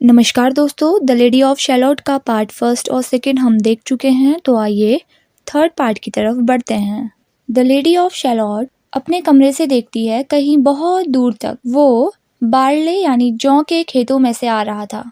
नमस्कार दोस्तों, the lady of shallot का पार्ट फर्स्ट और सेकंड हम देख चुके हैं, तो आइए थर्ड पार्ट की तरफ बढ़ते हैं। द लेडी ऑफ शैलोट अपने कमरे से देखती है कहीं बहुत दूर तक वो बार्ले यानी जौ के खेतों में से आ रहा था।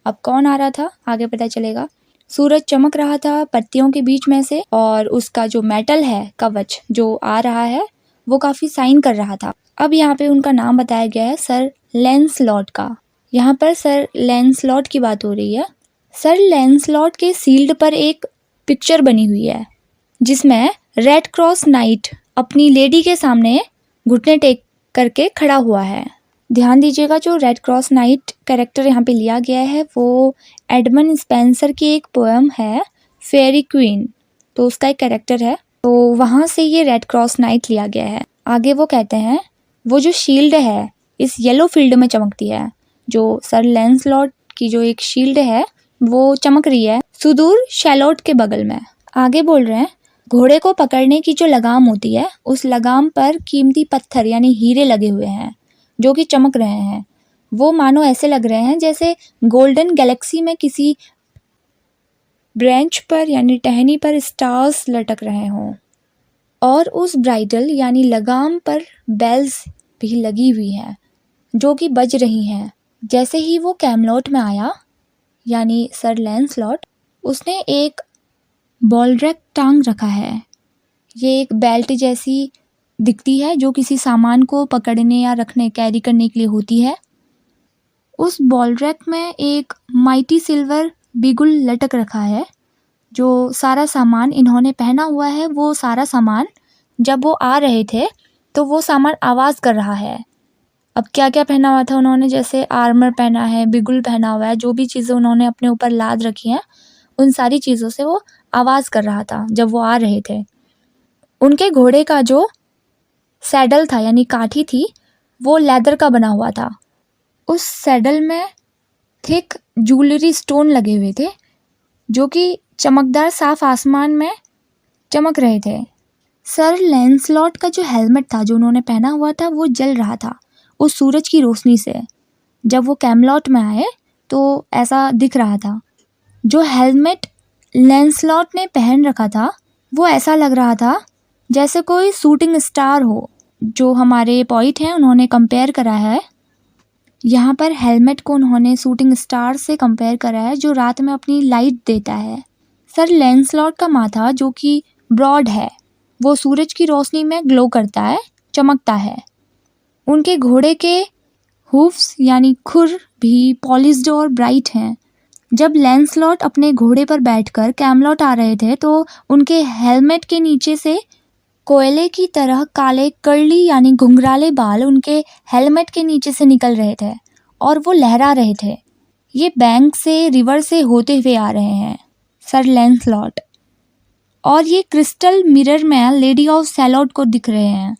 अब कौन आ रहा था आगे पता चलेगा। सूरज चमक रहा था पत्तियों के बीच में से और उसका जो मेटल है कवच जो आ रहा है वो काफी साइन कर रहा था। अब यहाँ पे उनका नाम बताया गया है सर लैंसलॉट का। यहाँ पर सर लैंसलॉट की बात हो रही है। सर लैंसलॉट के शील्ड पर एक पिक्चर बनी हुई है जिसमें रेड क्रॉस नाइट अपनी लेडी के सामने घुटने टेक करके खड़ा हुआ है। ध्यान दीजिएगा, जो रेड क्रॉस नाइट कैरेक्टर यहाँ पे लिया गया है वो एडमंड स्पेंसर की एक पोएम है फेरी क्वीन, तो उसका एक कैरेक्टर है, तो वहाँ से ये रेड क्रॉस नाइट लिया गया है। आगे वो कहते हैं वो जो शील्ड है इस येलो फील्ड में चमकती है। जो सर लैंसलॉट की जो एक शील्ड है वो चमक रही है सुदूर शैलोट के बगल में। आगे बोल रहे हैं घोड़े को पकड़ने की जो लगाम होती है उस लगाम पर कीमती पत्थर यानी हीरे लगे हुए हैं जो कि चमक रहे हैं। वो मानो ऐसे लग रहे हैं जैसे गोल्डन गैलेक्सी में किसी ब्रांच पर यानी टहनी पर स्टार्स लटक रहे हों। और उस ब्राइडल यानी लगाम पर बेल्स भी लगी हुई हैं जो कि बज रही हैं। जैसे ही वो कैमलॉट में आया यानी सर लैंसलॉट, उसने एक बॉलरैक टांग रखा है। ये एक बेल्ट जैसी दिखती है जो किसी सामान को पकड़ने या रखने कैरी करने के लिए होती है। उस बॉलरैक में एक माइटी सिल्वर बिगुल लटक रखा है। जो सारा सामान इन्होंने पहना हुआ है वो सारा सामान जब वो आ रहे थे तो वो सामान आवाज़ कर रहा है। अब क्या क्या पहना हुआ था उन्होंने, जैसे आर्मर पहना है, बिगुल पहना हुआ है, जो भी चीज़ें उन्होंने अपने ऊपर लाद रखी हैं उन सारी चीज़ों से वो आवाज़ कर रहा था जब वो आ रहे थे। उनके घोड़े का जो सैडल था यानी काठी थी वो लेदर का बना हुआ था। उस सैडल में थिक ज्वेलरी स्टोन लगे हुए थे जो कि चमकदार साफ आसमान में चमक रहे थे। सर लैंसलॉट का जो हेलमेट था जो उन्होंने पहना हुआ था वो जल रहा था उस सूरज की रोशनी से। जब वो कैमलॉट में आए तो ऐसा दिख रहा था। जो हेलमेट लैंसलॉट ने पहन रखा था वो ऐसा लग रहा था जैसे कोई शूटिंग स्टार हो। जो हमारे पॉइंट हैं उन्होंने कंपेयर करा है, यहाँ पर हेलमेट को उन्होंने शूटिंग स्टार से कंपेयर करा है जो रात में अपनी लाइट देता है। सर लैंसलॉट का माथा जो कि ब्रॉड है वो सूरज की रोशनी में ग्लो करता है, चमकता है। उनके घोड़े के हूफ्स यानी खुर भी पॉलिश्ड और ब्राइट हैं। जब लैंसलॉट अपने घोड़े पर बैठकर कैमलॉट आ रहे थे तो उनके हेलमेट के नीचे से कोयले की तरह काले कर्ली यानी घुंघराले बाल उनके हेलमेट के नीचे से निकल रहे थे और वो लहरा रहे थे। ये बैंक से रिवर से होते हुए आ रहे हैं सर लैंसलॉट, और ये क्रिस्टल मिरर में लेडी ऑफ शैलोट को दिख रहे हैं।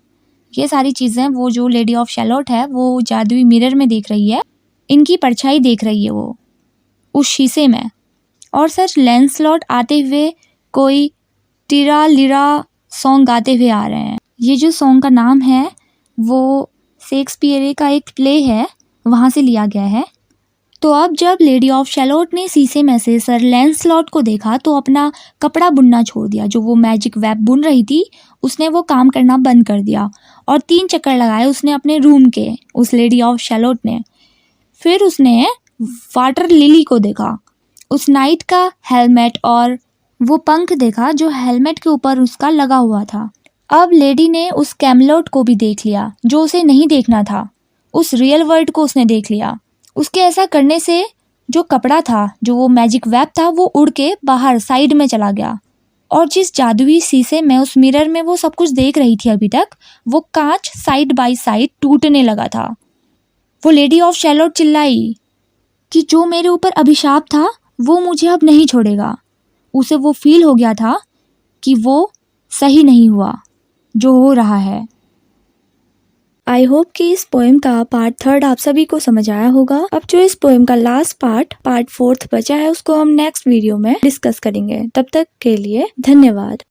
ये सारी चीज़ें वो जो लेडी ऑफ शैलोट है वो जादुई मिरर में देख रही है, इनकी परछाई देख रही है वो उस शीशे में। और सर लैंसलॉट आते हुए कोई टिरा लिरा सॉन्ग गाते हुए आ रहे हैं। ये जो सॉन्ग का नाम है वो शेक्सपियर का एक प्ले है, वहाँ से लिया गया है। तो अब जब लेडी ऑफ शैलोट ने शीशे में से सर लैंसलॉट को देखा तो अपना कपड़ा बुनना छोड़ दिया। जो वो मैजिक वेब बुन रही थी उसने वो काम करना बंद कर दिया और 3 चक्कर लगाए उसने अपने रूम के, उस लेडी ऑफ शैलोट ने। फिर उसने वाटर लिली को देखा, उस नाइट का हेलमेट और वो पंख देखा जो हेलमेट के ऊपर उसका लगा हुआ था। अब लेडी ने उस कैमलॉट को भी देख लिया जो उसे नहीं देखना था, उस रियल वर्ल्ड को उसने देख लिया। उसके ऐसा करने से जो कपड़ा था, जो वो मैजिक वेब था, वो उड़ के बाहर साइड में चला गया और जिस जादुई शीशे में उस मिरर में वो सब कुछ देख रही थी अभी तक, वो कांच साइड बाय साइड टूटने लगा था। वो लेडी ऑफ शैलोट चिल्लाई कि जो मेरे ऊपर अभिशाप था वो मुझे अब नहीं छोड़ेगा। उसे वो फील हो गया था कि वो सही नहीं हुआ जो हो रहा है। आई होप कि इस पोएम का पार्ट 3 आप सभी को समझ आया होगा। अब जो इस पोएम का लास्ट पार्ट 4 बचा है उसको हम नेक्स्ट वीडियो में डिस्कस करेंगे। तब तक के लिए धन्यवाद।